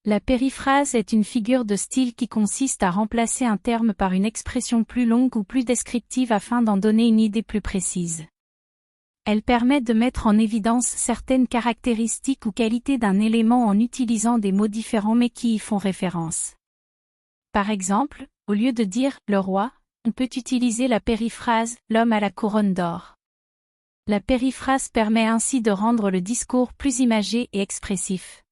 La périphrase est une figure de style qui consiste à remplacer un terme par une expression plus longue ou plus descriptive afin d'en donner une idée plus précise. Elle permet de mettre en évidence certaines caractéristiques ou qualités d'un élément en utilisant des mots différents mais qui y font référence. Par exemple, au lieu de dire « le roi », on peut utiliser la périphrase « l'homme à la couronne d'or ». La périphrase permet ainsi de rendre le discours plus imagé et expressif.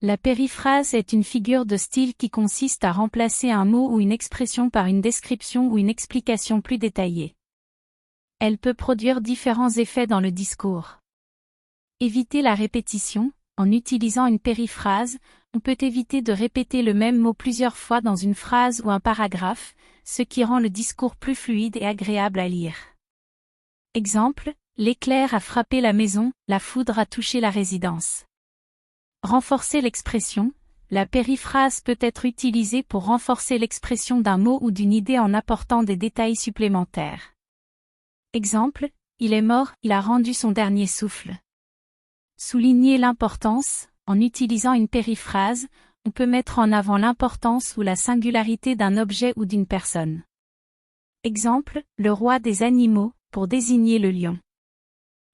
La périphrase est une figure de style qui consiste à remplacer un mot ou une expression par une description ou une explication plus détaillée. Elle peut produire différents effets dans le discours. Éviter la répétition. En utilisant une périphrase, on peut éviter de répéter le même mot plusieurs fois dans une phrase ou un paragraphe, ce qui rend le discours plus fluide et agréable à lire. Exemple, l'éclair a frappé la maison, la foudre a touché la résidence. Renforcer l'expression. La périphrase peut être utilisée pour renforcer l'expression d'un mot ou d'une idée en apportant des détails supplémentaires. Exemple, il est mort, il a rendu son dernier souffle. Souligner l'importance. En utilisant une périphrase, on peut mettre en avant l'importance ou la singularité d'un objet ou d'une personne. Exemple, le roi des animaux, pour désigner le lion.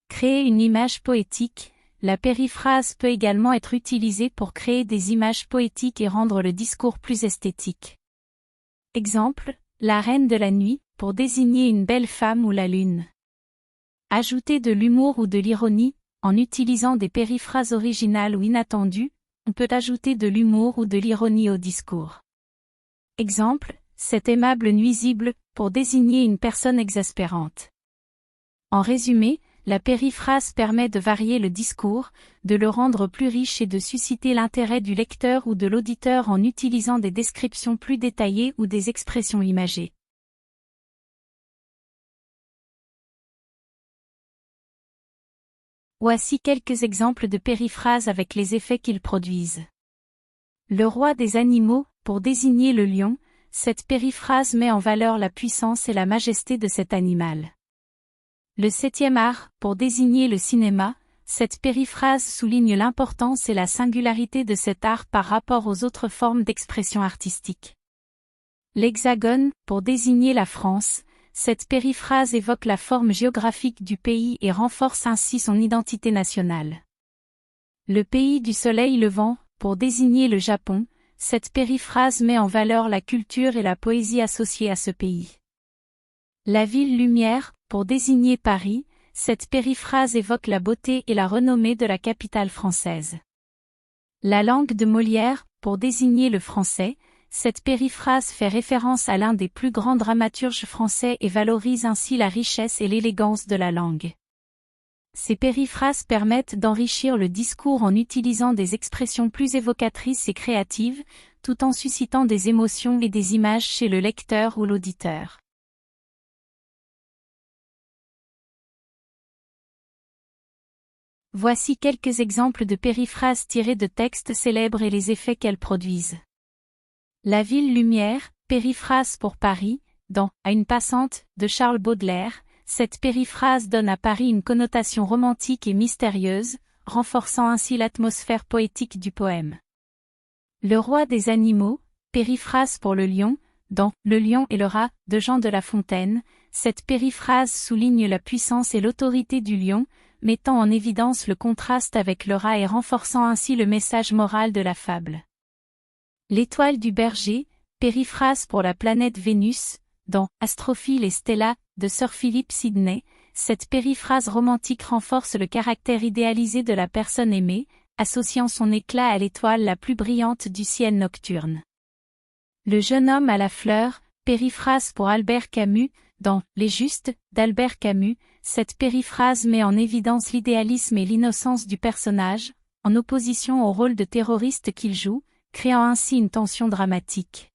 Créer une image poétique. La périphrase peut également être utilisée pour créer des images poétiques et rendre le discours plus esthétique. Exemple, la reine de la nuit, pour désigner une belle femme ou la lune. Ajouter de l'humour ou de l'ironie. En utilisant des périphrases originales ou inattendues, on peut ajouter de l'humour ou de l'ironie au discours. Exemple, cet aimable nuisible, pour désigner une personne exaspérante. En résumé, la périphrase permet de varier le discours, de le rendre plus riche et de susciter l'intérêt du lecteur ou de l'auditeur en utilisant des descriptions plus détaillées ou des expressions imagées. Voici quelques exemples de périphrases avec les effets qu'ils produisent. Le roi des animaux, pour désigner le lion, cette périphrase met en valeur la puissance et la majesté de cet animal. Le 7e art, pour désigner le cinéma, cette périphrase souligne l'importance et la singularité de cet art par rapport aux autres formes d'expression artistique. L'hexagone, pour désigner la France, cette périphrase évoque la forme géographique du pays et renforce ainsi son identité nationale. Le pays du soleil levant, pour désigner le Japon, cette périphrase met en valeur la culture et la poésie associées à ce pays. La ville lumière, pour désigner Paris, cette périphrase évoque la beauté et la renommée de la capitale française. La langue de Molière, pour désigner le français, cette périphrase fait référence à l'un des plus grands dramaturges français et valorise ainsi la richesse et l'élégance de la langue. Ces périphrases permettent d'enrichir le discours en utilisant des expressions plus évocatrices et créatives, tout en suscitant des émotions et des images chez le lecteur ou l'auditeur. Voici quelques exemples de périphrases tirées de textes célèbres et les effets qu'elles produisent. La ville lumière, périphrase pour Paris, dans « À une passante » de Charles Baudelaire, cette périphrase donne à Paris une connotation romantique et mystérieuse, renforçant ainsi l'atmosphère poétique du poème. Le roi des animaux, périphrase pour le lion, dans « Le lion et le rat » de Jean de La Fontaine, cette périphrase souligne la puissance et l'autorité du lion, mettant en évidence le contraste avec le rat et renforçant ainsi le message moral de la fable. L'étoile du berger, périphrase pour la planète Vénus, dans Astrophile et Stella, de Sir Philip Sidney, cette périphrase romantique renforce le caractère idéalisé de la personne aimée, associant son éclat à l'étoile la plus brillante du ciel nocturne. Le jeune homme à la fleur, périphrase pour Albert Camus, dans Les Justes, d'Albert Camus, cette périphrase met en évidence l'idéalisme et l'innocence du personnage, en opposition au rôle de terroriste qu'il joue, créant ainsi une tension dramatique.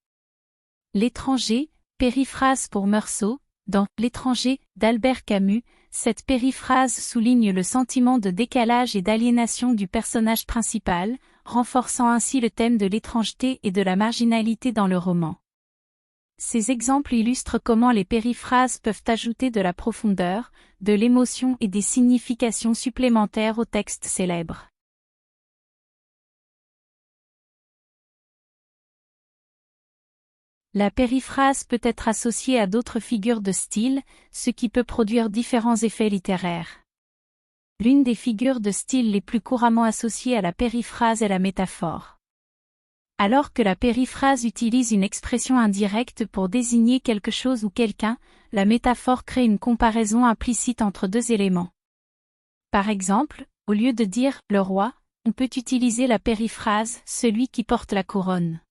L'étranger, périphrase pour Meursault, dans L'étranger, d'Albert Camus, cette périphrase souligne le sentiment de décalage et d'aliénation du personnage principal, renforçant ainsi le thème de l'étrangeté et de la marginalité dans le roman. Ces exemples illustrent comment les périphrases peuvent ajouter de la profondeur, de l'émotion et des significations supplémentaires au texte célèbre. La périphrase peut être associée à d'autres figures de style, ce qui peut produire différents effets littéraires. L'une des figures de style les plus couramment associées à la périphrase est la métaphore. Alors que la périphrase utilise une expression indirecte pour désigner quelque chose ou quelqu'un, la métaphore crée une comparaison implicite entre deux éléments. Par exemple, au lieu de dire « le roi », on peut utiliser la périphrase « celui qui porte la couronne ».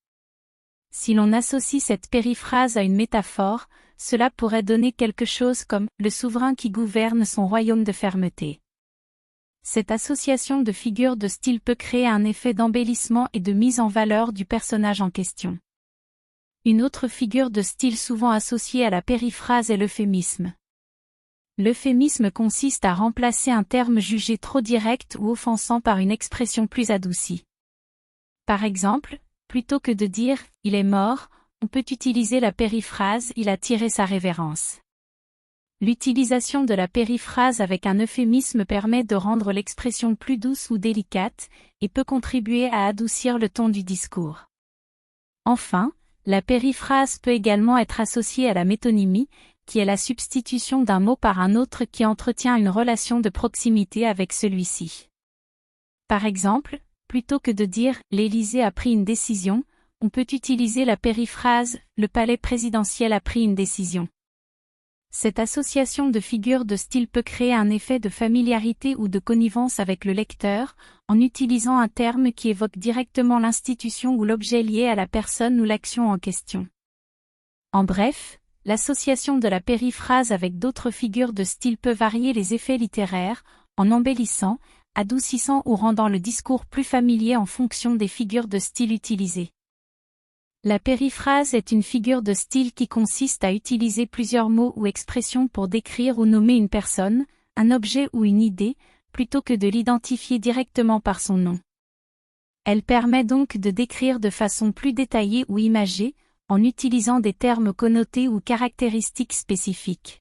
Si l'on associe cette périphrase à une métaphore, cela pourrait donner quelque chose comme « le souverain qui gouverne son royaume de fermeté ». Cette association de figures de style peut créer un effet d'embellissement et de mise en valeur du personnage en question. Une autre figure de style souvent associée à la périphrase est l'euphémisme. L'euphémisme consiste à remplacer un terme jugé trop direct ou offensant par une expression plus adoucie. Par exemple, plutôt que de dire « il est mort », on peut utiliser la périphrase « il a tiré sa révérence ». L'utilisation de la périphrase avec un euphémisme permet de rendre l'expression plus douce ou délicate, et peut contribuer à adoucir le ton du discours. Enfin, la périphrase peut également être associée à la métonymie, qui est la substitution d'un mot par un autre qui entretient une relation de proximité avec celui-ci. Par exemple, plutôt que de dire « l'Élysée a pris une décision », on peut utiliser la périphrase « le palais présidentiel a pris une décision ». Cette association de figures de style peut créer un effet de familiarité ou de connivence avec le lecteur, en utilisant un terme qui évoque directement l'institution ou l'objet lié à la personne ou l'action en question. En bref, l'association de la périphrase avec d'autres figures de style peut varier les effets littéraires, en embellissant, adoucissant ou rendant le discours plus familier en fonction des figures de style utilisées. La périphrase est une figure de style qui consiste à utiliser plusieurs mots ou expressions pour décrire ou nommer une personne, un objet ou une idée, plutôt que de l'identifier directement par son nom. Elle permet donc de décrire de façon plus détaillée ou imagée, en utilisant des termes connotés ou caractéristiques spécifiques.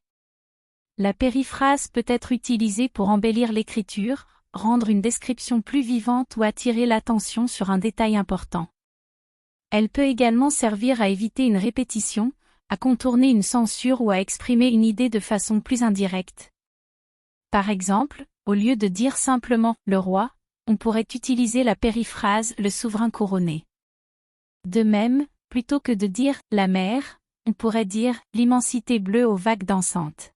La périphrase peut être utilisée pour embellir l'écriture, rendre une description plus vivante ou attirer l'attention sur un détail important. Elle peut également servir à éviter une répétition, à contourner une censure ou à exprimer une idée de façon plus indirecte. Par exemple, au lieu de dire simplement « le roi », on pourrait utiliser la périphrase « le souverain couronné ». De même, plutôt que de dire « la mer », on pourrait dire « l'immensité bleue aux vagues dansantes ».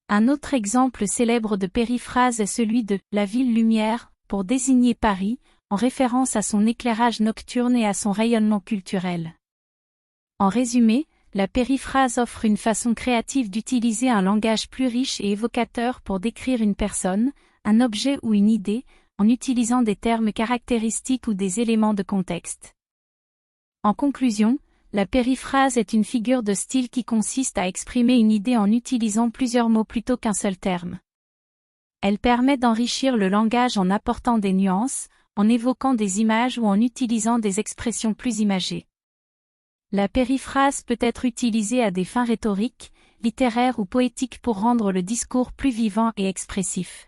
Un autre exemple célèbre de périphrase est celui de « la ville lumière » pour désigner Paris, en référence à son éclairage nocturne et à son rayonnement culturel. En résumé, la périphrase offre une façon créative d'utiliser un langage plus riche et évocateur pour décrire une personne, un objet ou une idée, en utilisant des termes caractéristiques ou des éléments de contexte. En conclusion, la périphrase est une figure de style qui consiste à exprimer une idée en utilisant plusieurs mots plutôt qu'un seul terme. Elle permet d'enrichir le langage en apportant des nuances, en évoquant des images ou en utilisant des expressions plus imagées. La périphrase peut être utilisée à des fins rhétoriques, littéraires ou poétiques pour rendre le discours plus vivant et expressif.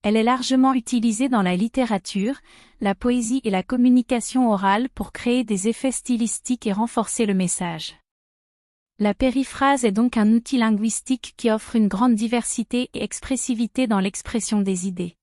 Elle est largement utilisée dans la littérature, la poésie et la communication orale pour créer des effets stylistiques et renforcer le message. La périphrase est donc un outil linguistique qui offre une grande diversité et expressivité dans l'expression des idées.